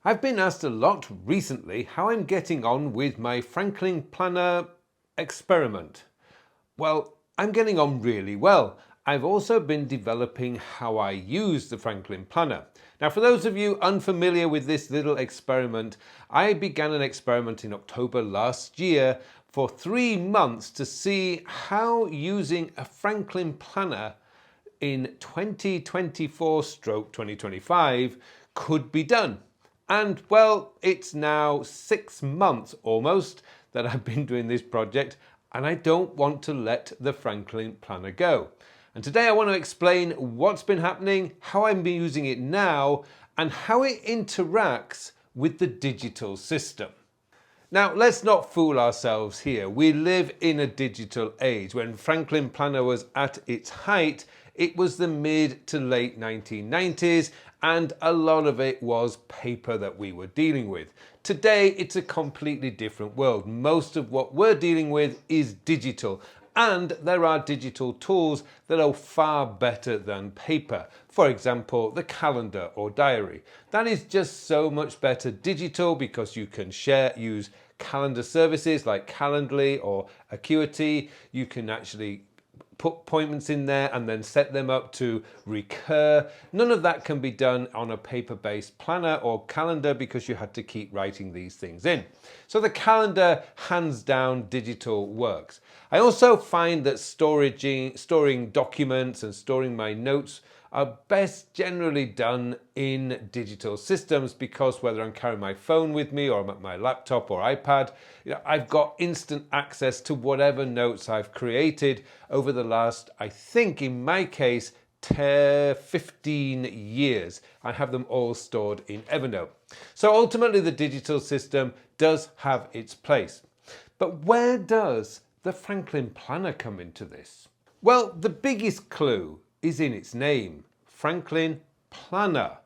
I've been asked a lot recently how I'm getting on with my Franklin Planner experiment. Well, I'm getting on really well. I've also been developing how I use the Franklin Planner. Now, for those of you unfamiliar with this little experiment, I began an experiment in October last year for 3 months to see how using a Franklin Planner in 2024/2025 could be done. And well, it's now 6 months almost that I've been doing this project, and I don't want to let the Franklin Planner go. And today I want to explain what's been happening, how I'm using it now, and how it interacts with the digital system. Now, let's not fool ourselves here. We live in a digital age. When Franklin Planner was at its height, it was the mid to late 1990s, and a lot of it was paper that we were dealing with. Today, it's a completely different world. Most of what we're dealing with is digital, and there are digital tools that are far better than paper. For example, the calendar or diary. That is just so much better digital because you can use calendar services like Calendly or Acuity. You can actually put appointments in there and then set them up to recur. None of that can be done on a paper-based planner or calendar because you had to keep writing these things in. So the calendar, hands down, digital works. I also find that storing documents and storing my notes are best generally done in digital systems because whether I'm carrying my phone with me or I'm at my laptop or iPad, I've got instant access to whatever notes I've created over the last, I think in my case, 15 years. I have them all stored in Evernote. So ultimately the digital system does have its place. But where does the Franklin Planner come into this? Well, the biggest clue is in its name, Franklin Planner.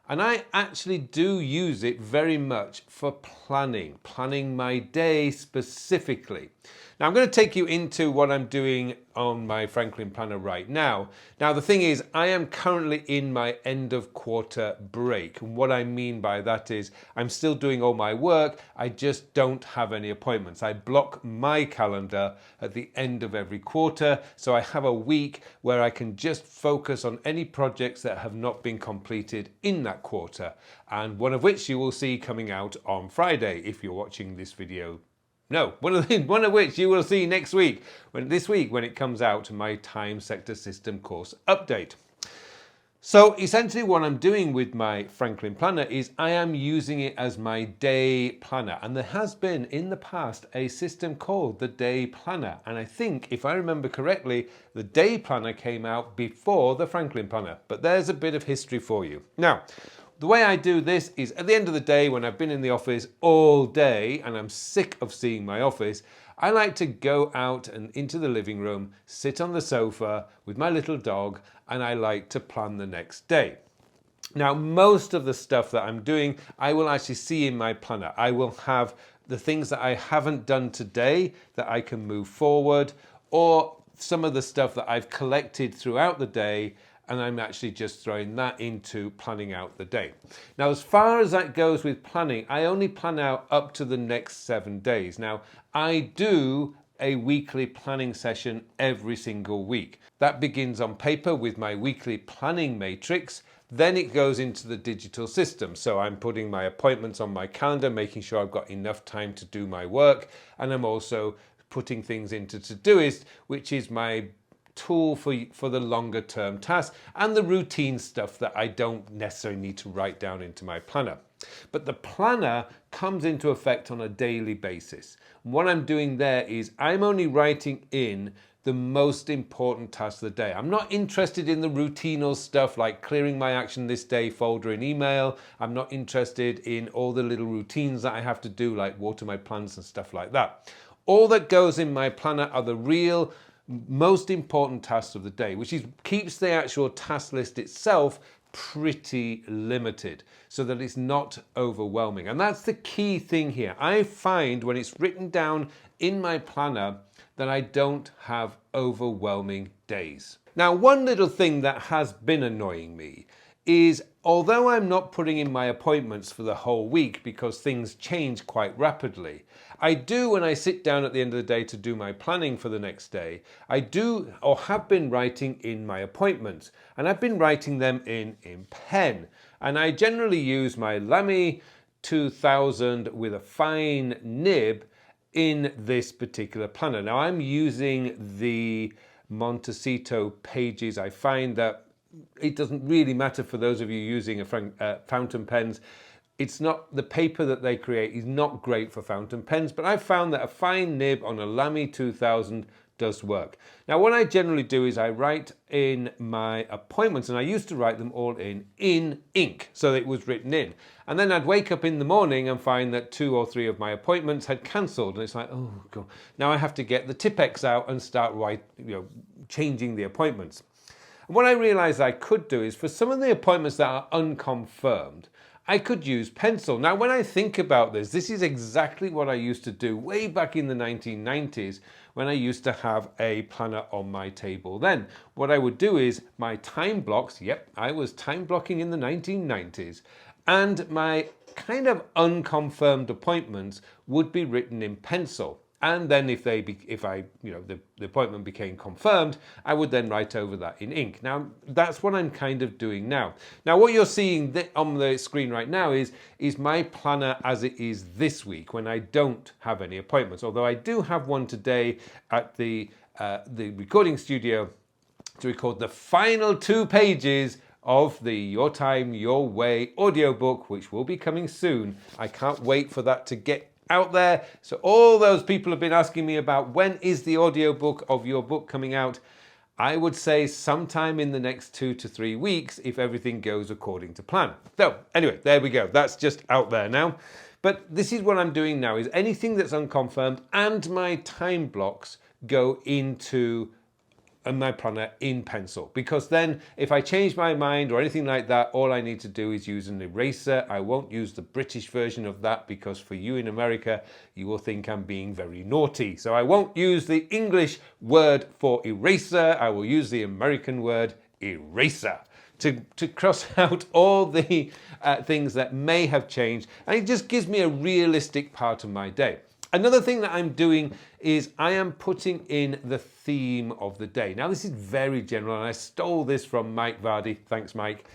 And I actually do use it very much for planning my day specifically. Now I'm going to take you into what I'm doing on my Franklin Planner right now. Now the thing is, I am currently in my end of quarter break. And what I mean by that is I'm still doing all my work, I just don't have any appointments. I block my calendar at the end of every quarter, so I have a week where I can just focus on any projects that have not been completed in that quarter, and one of which you will see coming out on Friday if you're watching this video. No, one of which you will see next week, when it comes out, my time sector system course update. So essentially what I'm doing with my Franklin Planner is I am using it as my day planner, and there has been in the past a system called the day planner, and I think if I remember correctly the day planner came out before the Franklin Planner, but there's a bit of history for you. Now the way I do this is at the end of the day, when I've been in the office all day and I'm sick of seeing my office, I like to go out and into the living room, sit on the sofa with my little dog, and I like to plan the next day. Now, most of the stuff that I'm doing, I will actually see in my planner. I will have the things that I haven't done today that I can move forward, or some of the stuff that I've collected throughout the day, and I'm actually just throwing that into planning out the day. Now, as far as that goes with planning, I only plan out up to the next 7 days. Now, I do a weekly planning session every single week. That begins on paper with my weekly planning matrix. Then it goes into the digital system. So I'm putting my appointments on my calendar, making sure I've got enough time to do my work. And I'm also putting things into Todoist, which is my tool for the longer term tasks and the routine stuff that I don't necessarily need to write down into my planner. But the planner comes into effect on a daily basis. What I'm doing there is I'm only writing in the most important tasks of the day. I'm not interested in the routinal stuff like clearing my action this day folder in email. I'm not interested in all the little routines that I have to do like water my plants and stuff like that. All that goes in my planner are the real most important tasks of the day, which keeps the actual task list itself pretty limited so that it's not overwhelming. And that's the key thing here. I find when it's written down in my planner that I don't have overwhelming days. Now, one little thing that has been annoying me is although I'm not putting in my appointments for the whole week because things change quite rapidly, I do, when I sit down at the end of the day to do my planning for the next day, I do or have been writing in my appointments, and I've been writing them in pen. And I generally use my Lamy 2000 with a fine nib in this particular planner. Now I'm using the Montecito pages. I find that it doesn't really matter for those of you using fountain pens. It's not, the paper that they create is not great for fountain pens, but I've found that a fine nib on a Lamy 2000 does work. Now what I generally do is I write in my appointments, and I used to write them all in ink so that it was written in, and then I'd wake up in the morning and find that 2 or 3 of my appointments had cancelled, and it's like, oh god, now I have to get the Tipp-Ex out and start changing the appointments. And what I realized I could do is for some of the appointments that are unconfirmed, I could use pencil. Now, when I think about this, this is exactly what I used to do way back in the 1990s when I used to have a planner on my table then. What I would do is my time blocks, yep, I was time blocking in the 1990s, and my kind of unconfirmed appointments would be written in pencil. And then if the appointment became confirmed, I would then write over that in ink. Now, that's what I'm kind of doing now. Now, what you're seeing on the screen right now is my planner as it is this week when I don't have any appointments. Although I do have one today at the recording studio to record the final 2 pages of the Your Time, Your Way audiobook, which will be coming soon. I can't wait for that to get out there. So all those people have been asking me about when is the audiobook of your book coming out. I would say sometime in the next 2 to 3 weeks if everything goes according to plan. So anyway, there we go. That's just out there now. But this is what I'm doing now, is anything that's unconfirmed and my time blocks go into my planner in pencil, because then if I change my mind or anything like that, all I need to do is use an eraser. I won't use the British version of that because for you in America, you will think I'm being very naughty. So I won't use the English word for eraser. I will use the American word eraser to cross out all the things that may have changed. And it just gives me a realistic part of my day. Another thing that I'm doing is I am putting in the theme of the day. Now, this is very general, and I stole this from Mike Vardy. Thanks, Mike.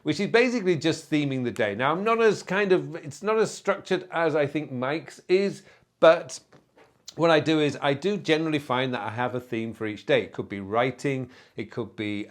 Which is basically just theming the day. Now, I'm not as it's not as structured as I think Mike's is, but what I do is I do generally find that I have a theme for each day. It could be writing, it could be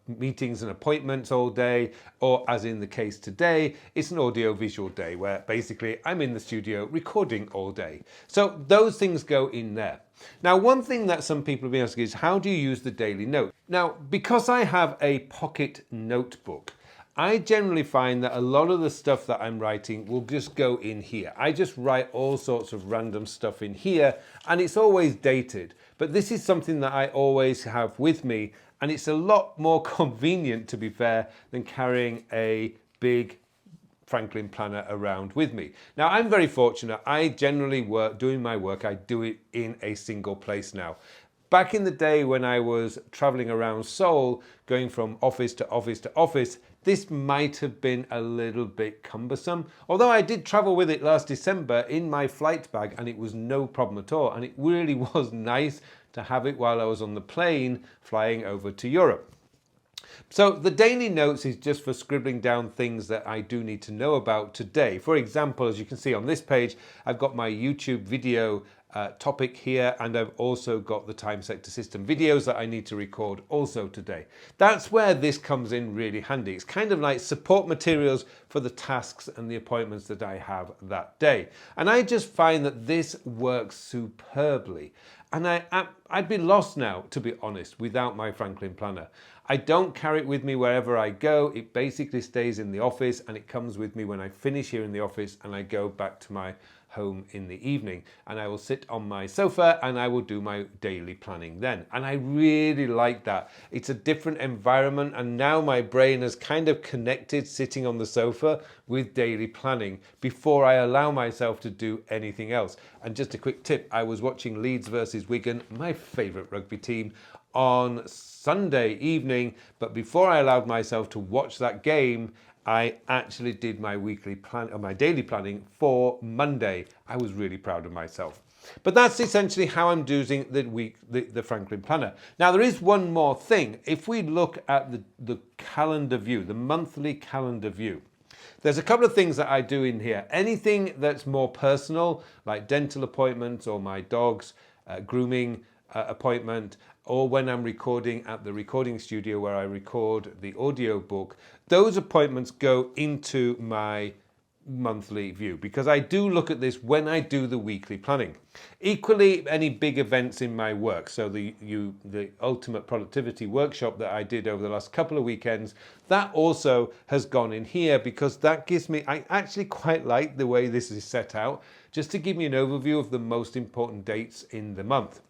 meetings and appointments all day, or as in the case today, it's an audio-visual day where basically I'm in the studio recording all day. So those things go in there. Now, one thing that some people have been asking is, how do you use the daily note? Now, because I have a pocket notebook, I generally find that a lot of the stuff that I'm writing will just go in here. I just write all sorts of random stuff in here, and it's always dated. But this is something that I always have with me, and it's a lot more convenient, to be fair, than carrying a big Franklin planner around with me. Now, I'm very fortunate. I generally doing my work, I do it in a single place now. Back in the day when I was traveling around Seoul, going from office to office to office, this might have been a little bit cumbersome. Although I did travel with it last December in my flight bag, and it was no problem at all. And it really was nice to have it while I was on the plane flying over to Europe. So the daily notes is just for scribbling down things that I do need to know about today. For example, as you can see on this page, I've got my YouTube video topic here, and I've also got the time sector system videos that I need to record also today. That's where this comes in really handy. It's kind of like support materials for the tasks and the appointments that I have that day. And I just find that this works superbly. And I'd be lost now, to be honest, without my Franklin planner. I don't carry it with me wherever I go. It basically stays in the office, and it comes with me when I finish here in the office and I go back to my home in the evening, and I will sit on my sofa and I will do my daily planning then. And I really like that. It's a different environment, and now my brain has kind of connected sitting on the sofa with daily planning before I allow myself to do anything else. And just a quick tip, I was watching Leeds versus Wigan, my favourite rugby team, on Sunday evening, but before I allowed myself to watch that game, I actually did my weekly plan or my daily planning for Monday. I was really proud of myself. But that's essentially how I'm doing the Franklin Planner. Now, there is one more thing. If we look at the calendar view, the monthly calendar view, there's a couple of things that I do in here. Anything that's more personal, like dental appointments or my dog's grooming appointment, or when I'm recording at the recording studio where I record the audio book, those appointments go into my monthly view because I do look at this when I do the weekly planning. Equally, any big events in my work, so the Ultimate Productivity Workshop that I did over the last couple of weekends, that also has gone in here because that gives me, I actually quite like the way this is set out, just to give me an overview of the most important dates in the month.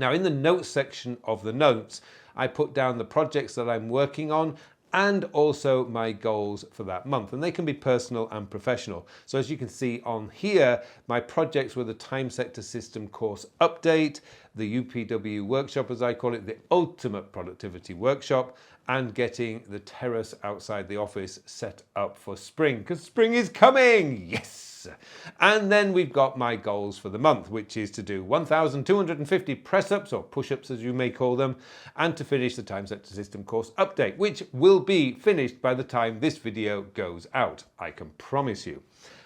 Now, in the notes section of the notes, I put down the projects that I'm working on and also my goals for that month. And they can be personal and professional. So as you can see on here, my projects were the Time Sector System course update, the UPW workshop, as I call it, the Ultimate Productivity Workshop, and getting the terrace outside the office set up for spring, because spring is coming, yes! And then we've got my goals for the month, which is to do 1,250 press-ups, or push-ups as you may call them, and to finish the Time Sector System course update, which will be finished by the time this video goes out, I can promise you.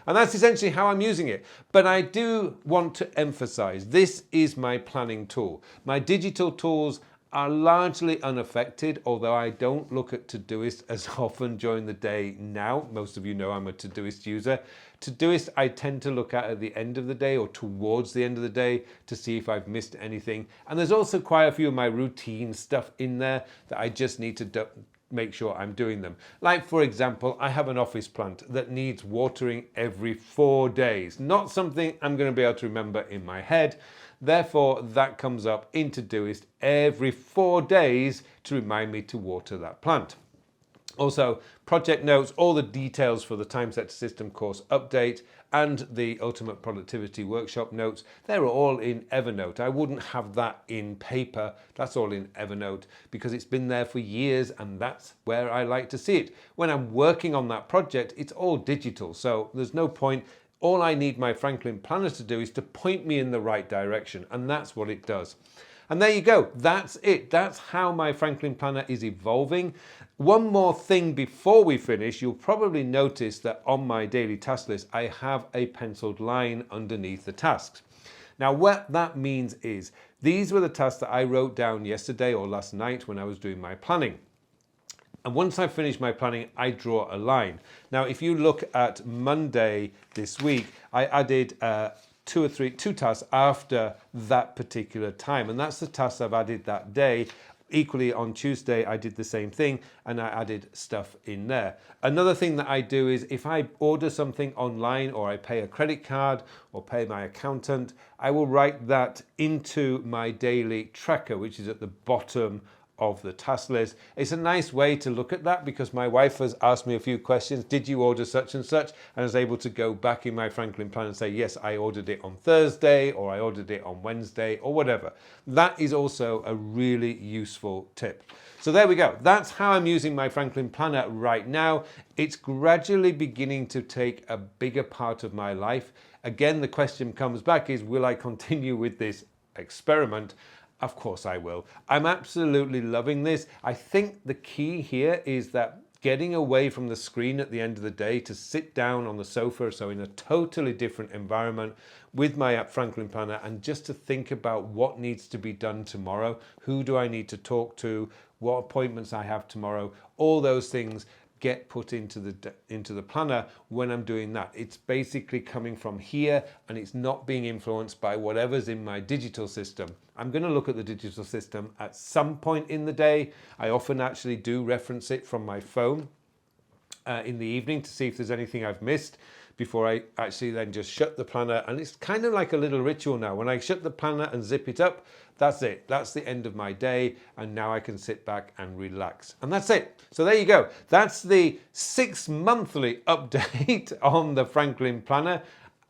And that's essentially how I'm using it. But I do want to emphasize, this is my planning tool. My digital tools are largely unaffected, although I don't look at Todoist as often during the day now. Most of you know I'm a Todoist user. Todoist I tend to look at the end of the day or towards the end of the day to see if I've missed anything. And there's also quite a few of my routine stuff in there that I just need to make sure I'm doing them. Like, for example, I have an office plant that needs watering every 4 days. Not something I'm going to be able to remember in my head. Therefore, that comes up in Todoist every 4 days to remind me to water that plant. Also, project notes, all the details for the Time Sector System course update and the Ultimate Productivity Workshop notes, they're all in Evernote. I wouldn't have that in paper. That's all in Evernote because it's been there for years and that's where I like to see it. When I'm working on that project, it's all digital, so there's no point. All I need my Franklin Planner to do is to point me in the right direction, and that's what it does. And there you go, that's it. That's how my Franklin Planner is evolving. One more thing before we finish, you'll probably notice that on my daily task list, I have a penciled line underneath the tasks. Now, what that means is, these were the tasks that I wrote down yesterday or last night when I was doing my planning. And once I finish my planning, I draw a line. Now, if you look at Monday this week, I added two tasks after that particular time. And that's the tasks I've added that day. Equally on Tuesday, I did the same thing and I added stuff in there. Another thing that I do is if I order something online or I pay a credit card or pay my accountant, I will write that into my daily tracker, which is at the bottom of the task list. It's a nice way to look at that because my wife has asked me a few questions. Did you order such and such? And I was able to go back in my Franklin Planner and say, yes, I ordered it on Thursday or I ordered it on Wednesday or whatever. That is also a really useful tip. So there we go. That's how I'm using my Franklin Planner right now. It's gradually beginning to take a bigger part of my life. Again, the question comes back is, will I continue with this experiment? Of course I will. I'm absolutely loving this. I think the key here is that getting away from the screen at the end of the day to sit down on the sofa, so in a totally different environment with my Franklin Planner, and just to think about what needs to be done tomorrow, who do I need to talk to, what appointments I have tomorrow, all those things get put into the planner when I'm doing that. It's basically coming from here and it's not being influenced by whatever's in my digital system. I'm going to look at the digital system at some point in the day. I often actually do reference it from my phone in the evening to see if there's anything I've missed before I actually then just shut the planner. And it's kind of like a little ritual now. When I shut the planner and zip it up, that's it. That's the end of my day. And now I can sit back and relax. And that's it. So there you go. That's the 6 monthly update on the Franklin Planner.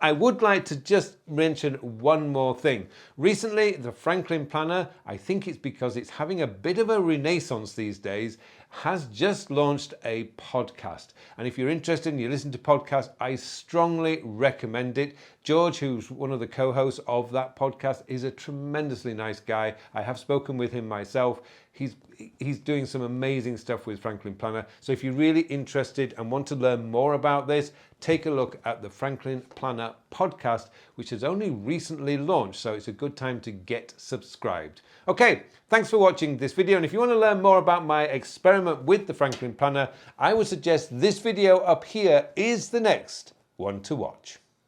I would like to just mention one more thing. Recently, the Franklin Planner, I think it's because it's having a bit of a renaissance these days, has just launched a podcast. And if you're interested and you listen to podcasts, I strongly recommend it. George, who's one of the co-hosts of that podcast, is a tremendously nice guy. I have spoken with him myself. He's doing some amazing stuff with Franklin Planner. So if you're really interested and want to learn more about this, take a look at the Franklin Planner podcast, which has only recently launched. So it's a good time to get subscribed. Okay, thanks for watching this video. And if you want to learn more about my experiment with the Franklin Planner, I would suggest this video up here is the next one to watch.